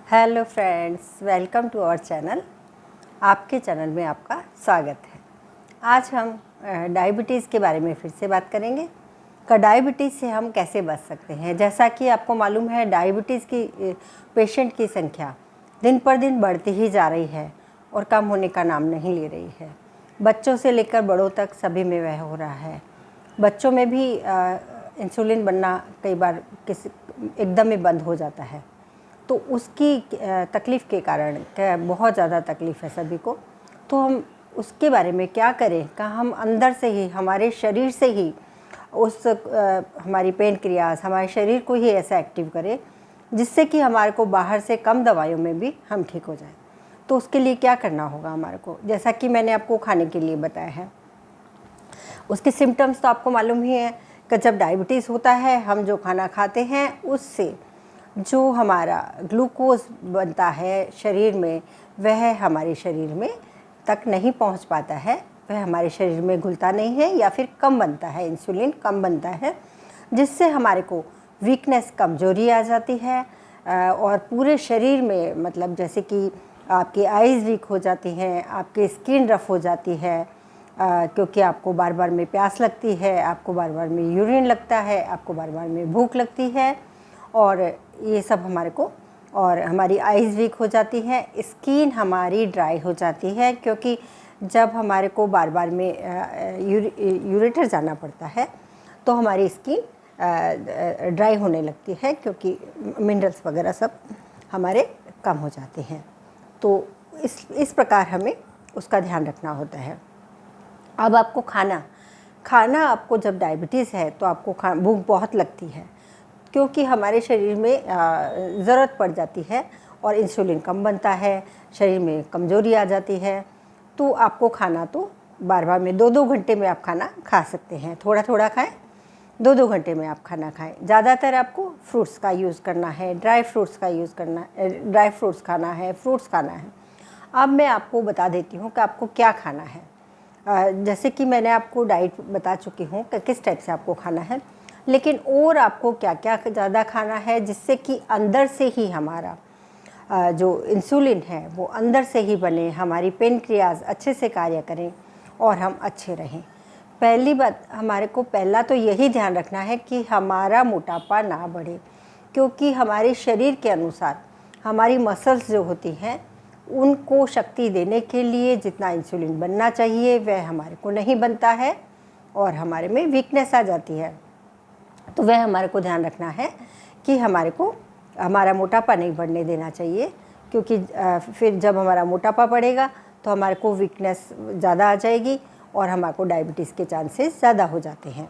Hello friends, welcome to our channel. आपके channel में आपका स्वागत है। आज हम डायबिटीज़ के बारे में फिर से बात करेंगे कि डायबिटीज़ से हम कैसे बच सकते हैं। जैसा कि आपको मालूम है, डायबिटीज़ की पेशेंट की संख्या दिन पर दिन बढ़ती ही जा रही है और कम होने का नाम नहीं ले रही है। बच्चों से लेकर बड़ों तक सभी में वह हो रहा है। बच्चों में भी इंसुलिन बनना कई बार एकदम ही बंद हो जाता है, तो उसकी तकलीफ़ के कारण बहुत ज़्यादा तकलीफ़ है सभी को। तो हम उसके बारे में क्या करें कि हम अंदर से ही, हमारे शरीर से ही हमारी पेनक्रियाज, हमारे शरीर को ही ऐसा एक्टिव करें जिससे कि हमारे को बाहर से कम दवाइयों में भी हम ठीक हो जाएं। तो उसके लिए क्या करना होगा हमारे को, जैसा कि मैंने आपको खाने के लिए बताया है। उसके सिम्टम्स तो आपको मालूम ही है कि जब डायबिटीज़ होता है, हम जो खाना खाते हैं उससे जो हमारा ग्लूकोज बनता है शरीर में, वह हमारे शरीर में तक नहीं पहुंच पाता है, वह हमारे शरीर में घुलता नहीं है या फिर कम बनता है, इंसुलिन कम बनता है, जिससे हमारे को वीकनेस, कमजोरी आ जाती है। और पूरे शरीर में, मतलब जैसे कि आपकी आइज़ वीक हो जाती हैं, आपकी स्किन रफ हो जाती है, क्योंकि आपको बार बार में प्यास लगती है, आपको बार बार में यूरिन लगता है, आपको बार बार में भूख लगती है, और ये सब हमारे को, और हमारी आइज़ वीक हो जाती है, स्किन हमारी ड्राई हो जाती है, क्योंकि जब हमारे को बार बार में यूरेटर जाना पड़ता है तो हमारी स्किन ड्राई होने लगती है, क्योंकि मिनरल्स वगैरह सब हमारे कम हो जाते हैं। तो इस प्रकार हमें उसका ध्यान रखना होता है। अब आपको खाना आपको जब डायबिटीज़ है तो आपको भूख बहुत लगती है, क्योंकि हमारे शरीर में ज़रूरत पड़ जाती है और इंसुलिन कम बनता है, शरीर में कमज़ोरी आ जाती है। तो आपको खाना तो बार बार में 2-2 घंटे में आप खाना खा सकते हैं, थोड़ा थोड़ा खाएं, 2-2 घंटे में आप खाना खाएं। ज़्यादातर आपको फ्रूट्स का यूज़ करना है, ड्राई फ्रूट्स का यूज़ करना, ड्राई फ्रूट्स खाना है, फ्रूट्स खाना है। अब मैं आपको बता देती हूँ कि आपको क्या खाना है। जैसे कि मैंने आपको डाइट बता चुकी हूँ कि किस टाइप से आपको खाना है, लेकिन और आपको क्या क्या ज़्यादा खाना है जिससे कि अंदर से ही हमारा जो इंसुलिन है वो अंदर से ही बने, हमारी पेनक्रियाज अच्छे से कार्य करें और हम अच्छे रहें। पहली बात, हमारे को पहला तो यही ध्यान रखना है कि हमारा मोटापा ना बढ़े, क्योंकि हमारे शरीर के अनुसार हमारी मसल्स जो होती हैं उनको शक्ति देने के लिए जितना इंसुलिन बनना चाहिए वह हमारे को नहीं बनता है और हमारे में वीकनेस आ जाती है। तो वह हमारे को ध्यान रखना है कि हमारे को हमारा मोटापा नहीं बढ़ने देना चाहिए, क्योंकि फिर जब हमारा मोटापा बढ़ेगा तो हमारे को वीकनेस ज़्यादा आ जाएगी और हमारे को डायबिटीज़ के चांसेस ज़्यादा हो जाते हैं।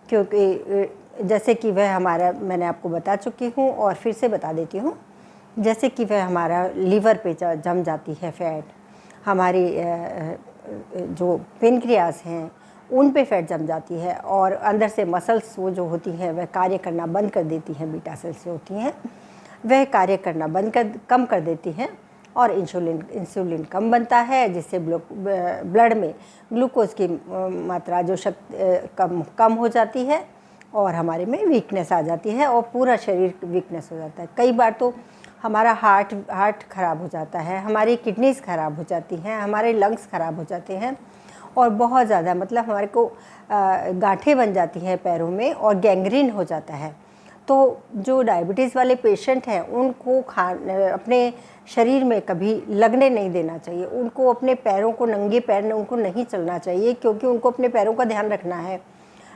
क्योंकि जैसे कि वह हमारा, मैंने आपको बता चुकी हूँ और फिर से बता देती हूँ, जैसे कि वह हमारा लीवर पे जम जाती है फैट, हमारी जो पेनक्रियाज हैं उन पे फैट जम जाती है, और अंदर से मसल्स वो जो होती हैं वह कार्य करना बंद कर देती हैं, बीटा सेल्स जो होती हैं वह कार्य करना कम कर देती हैं, और इंसुलिन कम बनता है, जिससे ब्लड में ग्लूकोज की मात्रा जो कम हो जाती है और हमारे में वीकनेस आ जाती है और पूरा शरीर वीकनेस हो जाता है। कई बार तो हमारा हार्ट ख़राब हो जाता है, हमारी किडनीज़ ख़राब हो जाती हैं, हमारे लंग्स ख़राब हो जाते हैं, और बहुत ज़्यादा, मतलब हमारे को गांठें बन जाती हैं पैरों में और गैंग्रीन हो जाता है। तो जो डायबिटीज़ वाले पेशेंट हैं उनको अपने शरीर में कभी लगने नहीं देना चाहिए, उनको अपने पैरों को, नंगे पैर उनको नहीं चलना चाहिए, क्योंकि उनको अपने पैरों का ध्यान रखना है।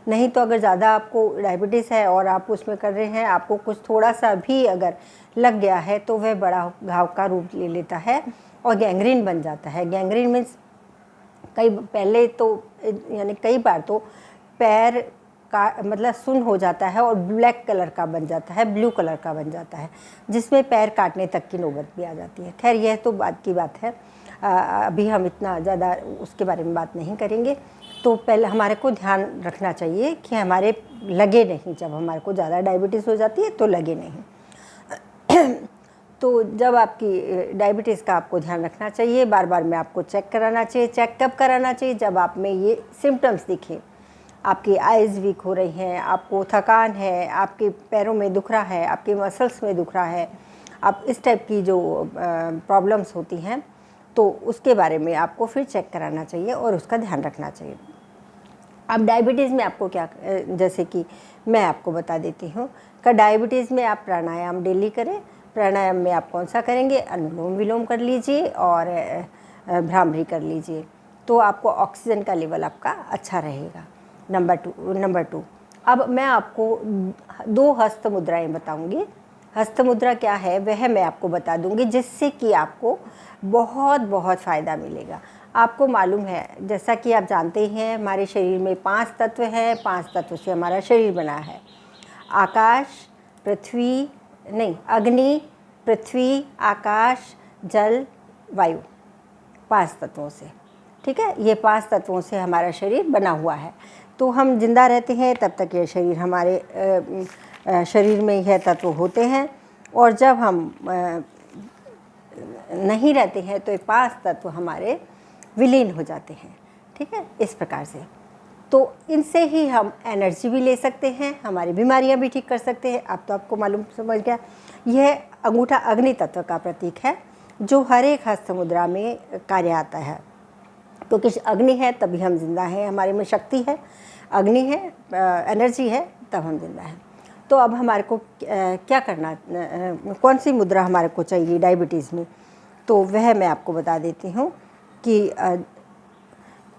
नहीं तो अगर ज़्यादा आपको डायबिटीज़ है और आप उसमें कर रहे हैं, आपको कुछ थोड़ा सा भी अगर लग गया है तो वह बड़ा घाव का रूप ले लेता है और गैंग्रीन बन जाता है। गैंग्रीन मीन्स कई बार तो पैर का मतलब सुन्न हो जाता है और ब्लैक कलर का बन जाता है, ब्लू कलर का बन जाता है, जिसमें पैर काटने तक की नौबत भी आ जाती है। खैर, यह तो बात की बात है, अभी हम इतना ज़्यादा उसके बारे में बात नहीं करेंगे। तो पहले हमारे को ध्यान रखना चाहिए कि हमारे लगे नहीं, जब हमारे को ज़्यादा डायबिटीज़ हो जाती है तो लगे नहीं। तो जब आपकी डायबिटीज़ का आपको ध्यान रखना चाहिए, बार बार में आपको चेक कराना चाहिए। चेक कब कराना चाहिए? जब आप में ये सिम्टम्स दिखें, आपकी आइज़ वीक हो रही हैं, आपको थकान है, आपके पैरों में दुख रहा है, आपके मसल्स में दुख रहा है, अब इस टाइप की जो प्रॉब्लम्स होती हैं तो उसके बारे में आपको फिर चेक कराना चाहिए और उसका ध्यान रखना चाहिए। अब डायबिटीज़ में आपको क्या, जैसे कि मैं आपको बता देती हूँ कि डायबिटीज़ में आप प्राणायाम डेली करें। प्राणायाम में आप कौन सा करेंगे, अनुलोम विलोम कर लीजिए और भ्रामरी कर लीजिए, तो आपको ऑक्सीजन का लेवल आपका अच्छा रहेगा। नंबर टू, अब मैं आपको 2 हस्त मुद्राएं बताऊंगी। हस्त मुद्रा क्या है वह मैं आपको बता दूंगी, जिससे कि आपको बहुत बहुत फ़ायदा मिलेगा। आपको मालूम है, जैसा कि आप जानते हैं, हमारे शरीर में 5 तत्व हैं, 5 तत्व से हमारा शरीर बना है। आकाश, पृथ्वी, नहीं, अग्नि, पृथ्वी, आकाश, जल, वायु, 5 तत्वों से, ठीक है। ये 5 तत्वों से हमारा शरीर बना हुआ है। तो हम जिंदा रहते हैं तब तक ये शरीर हमारे शरीर में यह तत्व होते हैं, और जब हम नहीं रहते हैं तो ये 5 तत्व हमारे विलीन हो जाते हैं, ठीक है, इस प्रकार से। तो इनसे ही हम एनर्जी भी ले सकते हैं, हमारी बीमारियां भी ठीक कर सकते हैं। अब तो आपको मालूम समझ गया। यह अंगूठा अग्नि तत्व का प्रतीक है, जो हर एक हस्त मुद्रा में कार्य आता है, क्योंकि अग्नि है तभी हम जिंदा हैं, हमारे में शक्ति है, अग्नि है, एनर्जी है, तब हम जिंदा हैं। तो अब हमारे को क्या करना, कौन सी मुद्रा हमारे को चाहिए डायबिटीज़ में, तो वह मैं आपको बता देती हूँ कि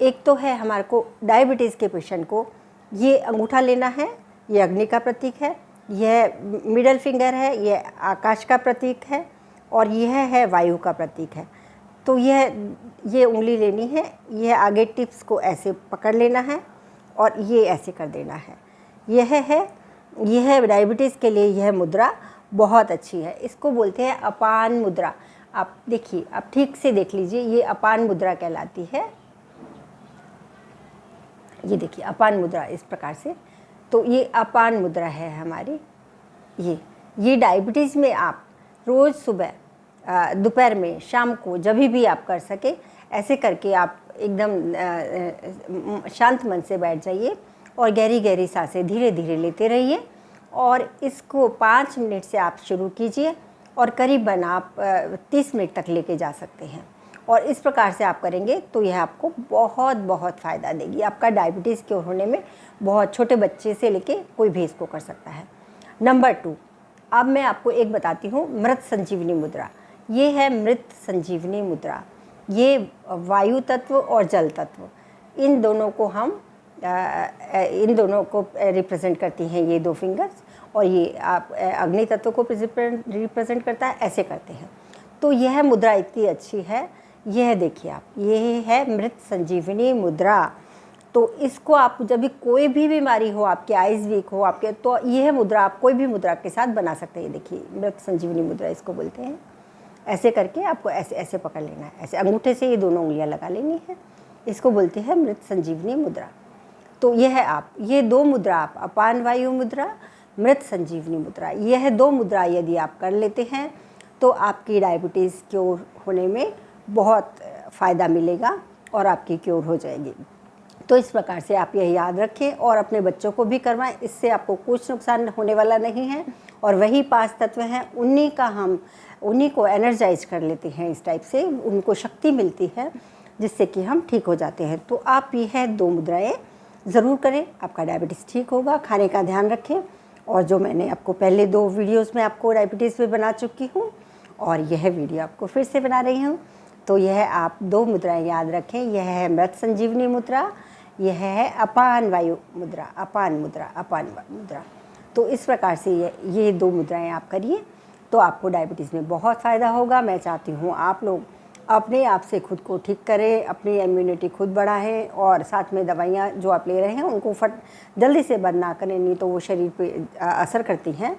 एक तो है हमारे को डायबिटीज़ के पेशेंट को ये अंगूठा लेना है, ये अग्नि का प्रतीक है, यह मिडल फिंगर है, यह आकाश का प्रतीक है, और यह है वायु का प्रतीक है। तो ये उंगली लेनी है, यह आगे टिप्स को ऐसे पकड़ लेना है और ये ऐसे कर देना है। यह डायबिटीज़ के लिए यह मुद्रा बहुत अच्छी है। इसको बोलते हैं अपान मुद्रा। आप देखिए, आप ठीक से देख लीजिए, ये अपान मुद्रा कहलाती है। ये देखिए अपान मुद्रा इस प्रकार से, तो ये अपान मुद्रा है हमारी। ये डायबिटीज़ में आप रोज़ सुबह, दोपहर में, शाम को, जब भी आप कर सके, ऐसे करके आप एकदम शांत मन से बैठ जाइए और गहरी गहरी सांसें धीरे धीरे लेते रहिए, और इसको 5 मिनट से आप शुरू कीजिए और करीबन आप 30 मिनट तक लेके जा सकते हैं। और इस प्रकार से आप करेंगे तो यह आपको बहुत बहुत फ़ायदा देगी। आपका डायबिटीज़ क्योर होने में बहुत, छोटे बच्चे से लेके कोई भी इसको कर सकता है। नंबर 2, अब मैं आपको एक बताती हूँ, मृत संजीवनी मुद्रा। ये है मृत संजीवनी मुद्रा। ये वायु तत्व और जल तत्व, इन दोनों को रिप्रेजेंट करती हैं ये 2 फिंगर्स, और ये आप अग्नि तत्व को रिप्रेजेंट करता है, ऐसे करते हैं। तो यह मुद्रा इतनी अच्छी है, यह देखिए आप, ये है मृत संजीवनी मुद्रा। तो इसको आप जब भी कोई भी बीमारी हो, आपके आइज़ वीक हो आपके, तो यह मुद्रा आप कोई भी मुद्रा के साथ बना सकते हैं। देखिए मृत संजीवनी मुद्रा इसको बोलते हैं। ऐसे करके आपको ऐसे ऐसे पकड़ लेना है, ऐसे अंगूठे से ये दोनों उंगलियां लगा लेनी है, इसको बोलते हैं मृत संजीवनी मुद्रा। तो यह आप, ये 2 मुद्रा आप, अपान वायु मुद्रा, मृत संजीवनी मुद्रा, यह 2 मुद्रा यदि आप कर लेते हैं तो आपकी डायबिटीज़ क्योर होने में बहुत फ़ायदा मिलेगा और आपकी क्योर हो जाएगी। तो इस प्रकार से आप यह याद रखें और अपने बच्चों को भी करवाएं, इससे आपको कुछ नुकसान होने वाला नहीं है। और वही 5 तत्व हैं, उन्हीं को एनर्जाइज कर लेते हैं, इस टाइप से उनको शक्ति मिलती है, जिससे कि हम ठीक हो जाते हैं। तो आप यह 2 मुद्राएं ज़रूर करें, आपका डायबिटीज़ ठीक होगा। खाने का ध्यान रखें, और जो मैंने आपको पहले 2 वीडियोज़ में आपको डायबिटीज़ पे बना चुकी हूँ, और यह वीडियो आपको फिर से बना रही हूँ। तो यह आप 2 मुद्राएं याद रखें, यह है मृत संजीवनी मुद्रा, यह है अपान वायु मुद्रा, अपान मुद्रा। तो इस प्रकार से ये 2 मुद्राएं आप करिए तो आपको डायबिटीज़ में बहुत फ़ायदा होगा। मैं चाहती हूँ आप लोग अपने आप से खुद को ठीक करें, अपनी इम्यूनिटी खुद बढ़ाएं, और साथ में दवाइयाँ जो आप ले रहे हैं उनको जल्दी से बंद ना करें, नहीं तो वो शरीर पे असर करती हैं।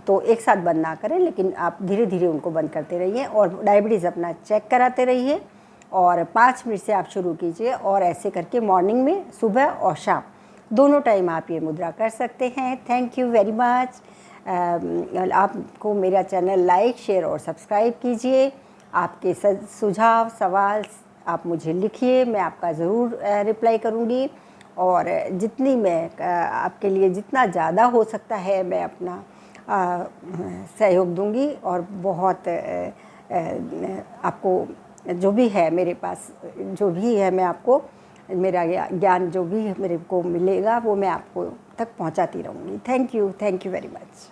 तो एक साथ बंद ना करें, लेकिन आप धीरे धीरे उनको बंद करते रहिए, और डायबिटीज़ अपना चेक कराते रहिए, और 5 मिनट से आप शुरू कीजिए, और ऐसे करके मॉर्निंग में, सुबह और शाम दोनों टाइम आप ये मुद्रा कर सकते हैं। Thank you very much. आपको मेरा चैनल लाइक, शेयर और सब्सक्राइब कीजिए। आपके सुझाव, सवाल आप मुझे लिखिए, मैं आपका ज़रूर रिप्लाई करूँगी, और जितनी मैं आपके लिए जितना ज़्यादा हो सकता है मैं अपना सहयोग दूंगी और बहुत आपको जो भी है मेरे पास, जो भी है मैं आपको, मेरा ज्ञान जो भी मेरे को मिलेगा वो मैं आपको तक पहुंचाती रहूँगी। Thank you very much.